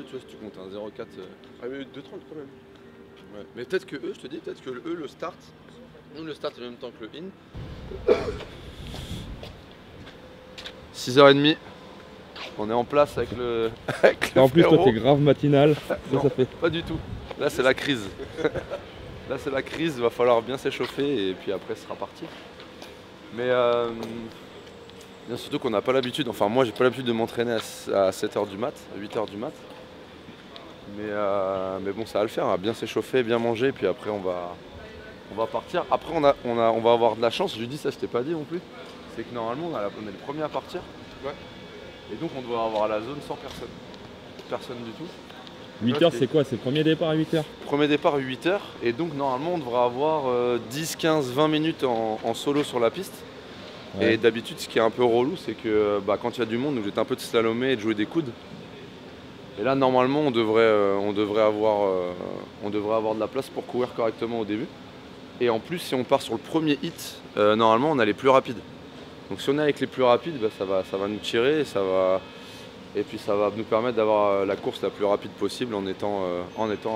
tu vois, si tu comptes un 0,4. Ah, mais 2,30 quand même. Ouais. Mais peut-être que eux, je te dis, peut-être que eux, le start, nous, le start, en même temps que le in. 6h30. On est en place avec le. Avec le en plus, toi, frérot. t'es grave matinal. Non, Ça fait. pas du tout. Là, c'est la crise. Là, c'est la crise. Il va falloir bien s'échauffer et puis après, ce sera parti. Mais bien surtout qu'on n'a pas l'habitude. Enfin, moi, j'ai pas l'habitude de m'entraîner à 7h du mat, à 8h du mat. Mais bon, ça va le faire. On va bien s'échauffer, bien manger, puis après, on va partir. Après, on va avoir de la chance. Je lui dis ça, je t'ai pas dit non plus. C'est que normalement, on est le premier à partir. Ouais. Et donc, on doit avoir la zone sans personne. Personne du tout. 8h, c'est quoi? C'est le premier départ à 8h? Premier départ 8h. Et donc, normalement, on devra avoir 10, 15, 20 minutes en solo sur la piste. Ouais. Et d'habitude, ce qui est un peu relou, c'est que quand il y a du monde, nous j'étais un peu de slalomer et de jouer des coudes. Et là, normalement, on devrait avoir de la place pour courir correctement au début. Et en plus, si on part sur le premier hit, normalement, on a les plus rapides. Donc si on est avec les plus rapides, ça va nous tirer et puis ça va nous permettre d'avoir la course la plus rapide possible en étant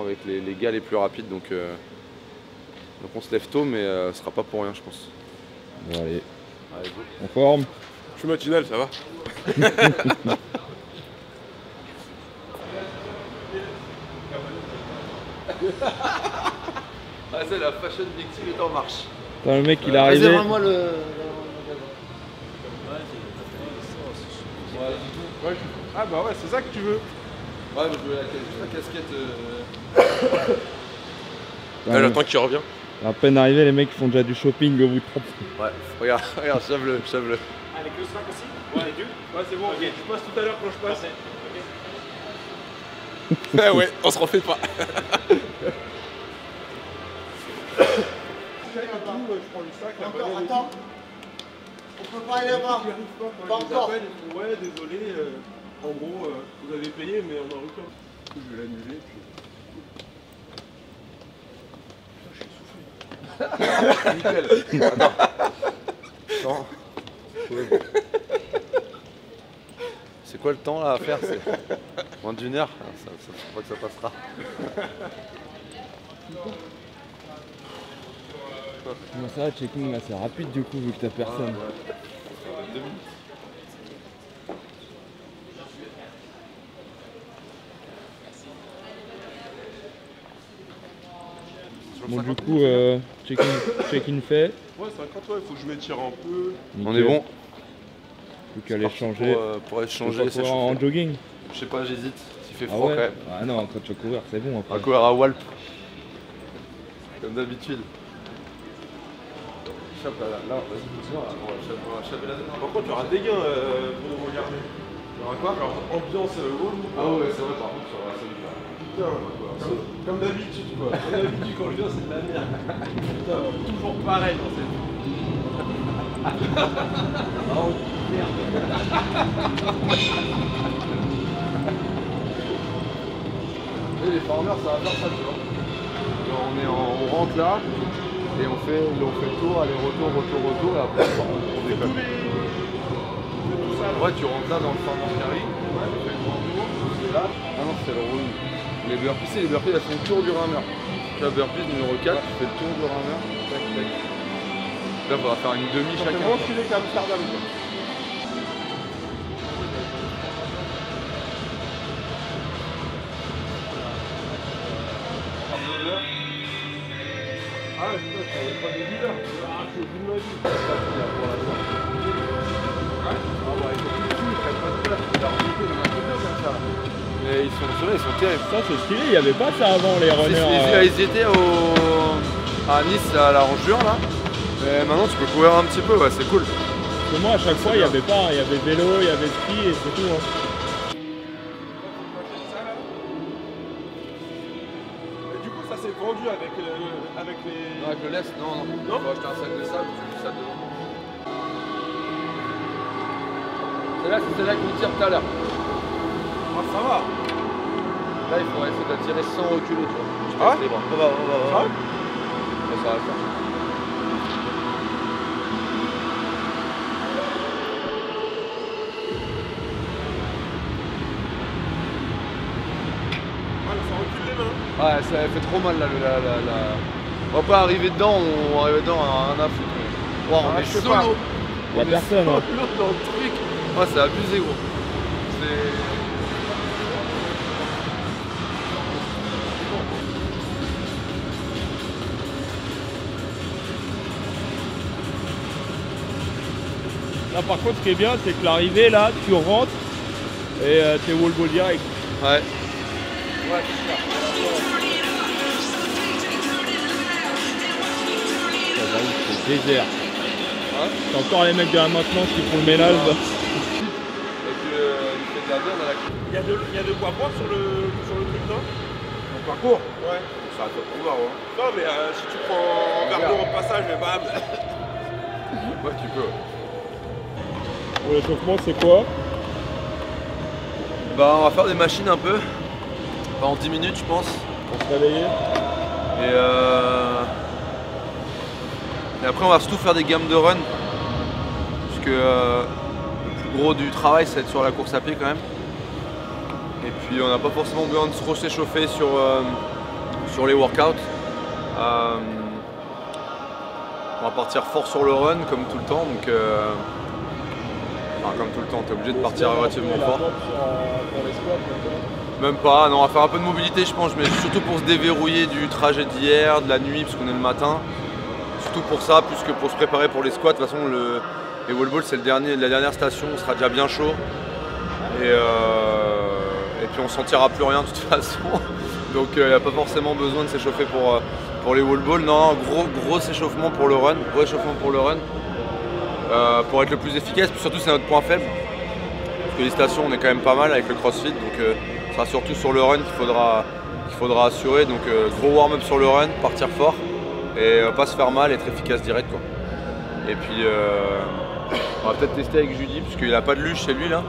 avec les gars les plus rapides. Donc on se lève tôt, mais ce sera pas pour rien, je pense. Bon, allez, Allez, go. en forme. Je suis matinal, ça va. Ah, c'est la fashion victime est en marche. Attends, le mec, il est arrivé. Réserve-moi le. Ouais, ah bah ouais, c'est ça que tu veux. Ouais, mais je voulais la casquette. Ouais, J'attends qu'il revient. à peine arrivé, les mecs font déjà du shopping au bout de 30. Ouais, regarde, chave-le. Avec le sac aussi? Ouais, les deux? Ouais, c'est bon, Ok. je passe tout à l'heure quand je passe. Ok. Ah ouais, on se refait pas. Je prends le sac, la banane. Attends, on peut pas aller voir. Pas encore. Ouais, désolé, en gros, vous avez payé, mais on a reçu. Je vais l'annuler. Nickel. Attends. Attends. C'est quoi le temps là à faire? C'est moins d'une heure. Ça, je crois que ça passera. Comment ça va, checking là, c'est rapide du coup vu que t'as personne. 2 minutes. Bon, du coup, check-in fait. Ouais, 50, ouais, faut que je m'étire un peu. On est bon. Plus qu'à aller Parti changer. pour échanger, Pour courir en jogging. Je sais pas, j'hésite. S'il fait Ah froid ouais? quand même. Ah non, quand tu vas courir, c'est bon On après. va courir à Walp. Comme d'habitude. Chape là, vas-y, continue, on va chaper la zone. Par contre, il y aura des gains pour nous regarder. Il y aura quoi? Alors, ambiance hall. Ah ouais, c'est vrai, par contre, sur la scène. Putain, comme d'habitude, quoi. Comme d'habitude, quand je viens, c'est de la merde. Putain, toujours pareil dans cette vie. Oh, merde. Et les farmers, ça va faire ça, tu vois. Genre, on rentre là, et on fait le tour, aller-retour, retour, et après on décolle. Ouais, tu rentres là dans le farmer carry, tu fais le grand tour, c'est là. Ah non, c'est le roue. Les burpees, elles font le tour du rameur. Tu vois, burpees numéro 4, tu fais le tour du rameur, tac, tac. Là, il faudra faire une demi Ça chacun. fait moins filer qu'Amsterdam, quoi. Ah, putain, je savais pas des leaders. Ah, je suis au bout de ma vie. Mais ils sont terribles. Ça, c'est stylé, il n'y avait pas ça avant les runners. Ils étaient à Nice en juin là. Mais maintenant tu peux courir un petit peu, ouais, c'est cool. Parce que moi, à chaque fois, il n'y avait pas. Il y avait vélo, il y avait ski et c'est tout. Hein. Et du coup, ça s'est vendu avec les. Non, je le laisse, non. Non. Faut acheter un sac de sable, tu mets ça dedans. C'est là qu'on tire tout à l'heure. Ah, ça va. Là, il faudrait essayer d'attirer sans reculer, tu vois. Je Ah ouais? les bras. Ça va. Mais ça va le faire. Ouais, ça fait trop mal là. On va pas arriver dedans, on arrive dedans, on a rien à foutre. Wow, on est je sais solo. pas. Il y a personne. Hein. Solo dans le truc. Ouais, c'est abusé gros. C'est... Là par contre ce qui est bien c'est que l'arrivée là tu rentres et t'es wall ball direct. Ouais. C'est désert. Hein, T'as encore les mecs de la maintenance qui font le ménage. et puis il fait de la viande à la coupe. Il y a de quoi boire sur le truc, non? Mon parcours. Ouais. Ça va te pouvoir, ouais. Non, mais si tu prends un verre d'eau au passage, mais bam. Ouais, tu peux. Pour l'échauffement c'est quoi? Bah, on va faire des machines un peu. Pendant 10 minutes, je pense. Pour se réveiller. Et après, on va surtout faire des gammes de run. Puisque le plus gros du travail, ça va être sur la course à pied quand même. Et puis, on n'a pas forcément besoin de trop s'échauffer sur les workouts. On va partir fort sur le run, comme tout le temps. Donc, enfin, comme tout le temps, tu es obligé de partir relativement fort. Pour les squats, Même pas, non, on va faire un peu de mobilité je pense, mais surtout pour se déverrouiller du trajet d'hier, de la nuit, parce qu'on est le matin. Surtout pour ça, plus que pour se préparer pour les squats. De toute façon, les wall balls, c'est la dernière station, on sera déjà bien chaud. Et puis on sentira plus rien de toute façon. Donc il n'y a pas forcément besoin de s'échauffer pour les wall balls. Non, gros échauffement pour le run, pour être le plus efficace. Puis surtout, c'est notre point faible. Parce que les stations, on est quand même pas mal avec le crossfit. Donc ce sera surtout sur le run qu'il faudra assurer. Donc gros warm-up sur le run, partir fort et pas se faire mal, être efficace direct quoi. Et puis on va peut-être tester avec Judy parce qu'il n'a pas de luge chez lui là.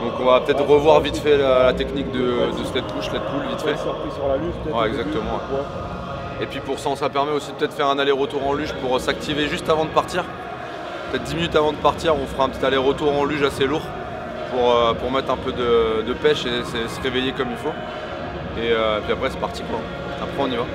Donc on va peut-être revoir vite fait la technique de sled push, sled pull vite fait. Surpris sur la luge peut-être. Ouais, exactement. Ouais. Et puis pour ça, ça permet aussi de peut-être faire un aller-retour en luge pour s'activer juste avant de partir. Peut-être 10 minutes avant de partir, on fera un petit aller-retour en luge assez lourd pour mettre un peu de pêche et se réveiller comme il faut. Et puis après c'est parti quoi. Après on y va.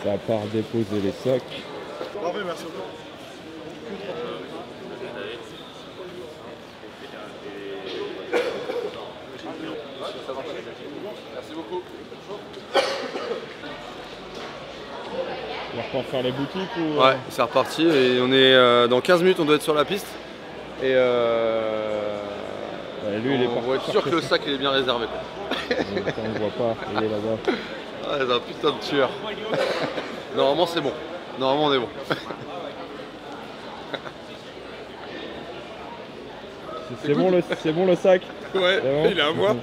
Ça part déposer les sacs. Parfait, merci beaucoup. Merci beaucoup. On va refaire les boutiques ou... Ouais, c'est reparti et on est dans 15 minutes, on doit être sur la piste. Et lui, il est on parti va être sûr que le sac il est bien réservé. Quoi. On ne voit pas, il est là-bas. Ah, c'est un putain de tueur. Normalement c'est bon. Normalement on est bon. C'est bon le sac? Ouais, bon il est à moi.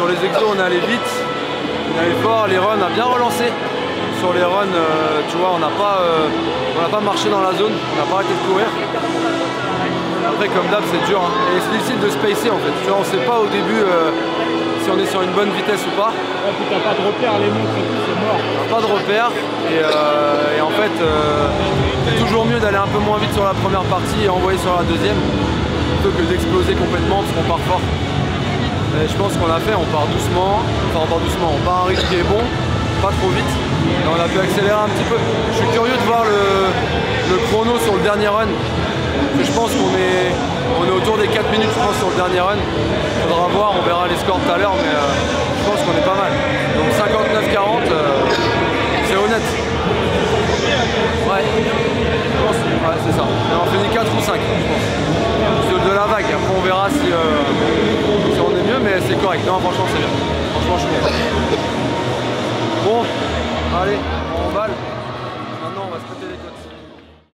Sur les exos, on est allé vite, on est allé fort, les runs, on a bien relancé. Sur les runs, tu vois, on n'a pas marché dans la zone, on n'a pas arrêté de courir. Après, comme d'hab, c'est dur, hein. Et c'est difficile de spacer en fait. Tu vois, on ne sait pas au début si on est sur une bonne vitesse ou pas. Ouais, puis t'as pas de repère, les montres et tout, c'est mort. On n'a pas de repère et en fait, c'est toujours mieux d'aller un peu moins vite sur la première partie et envoyer sur la deuxième plutôt que d'exploser complètement parce qu'on part fort. Et je pense qu'on l'a fait, on part doucement, on part à un rythme qui est bon, pas trop vite, et on a pu accélérer un petit peu. Je suis curieux de voir le chrono sur le dernier run. Je pense qu'on est autour des 4 minutes je pense, sur le dernier run. Il faudra voir, on verra les scores tout à l'heure, mais je pense qu'on est pas mal. Donc 59-40, c'est honnête. Ouais, je pense, ouais, c'est ça. Et on finit 4 ou 5, je pense. De la vague, après on verra si on est mieux, mais c'est correct. Non, franchement, c'est bien. Franchement, je suis content.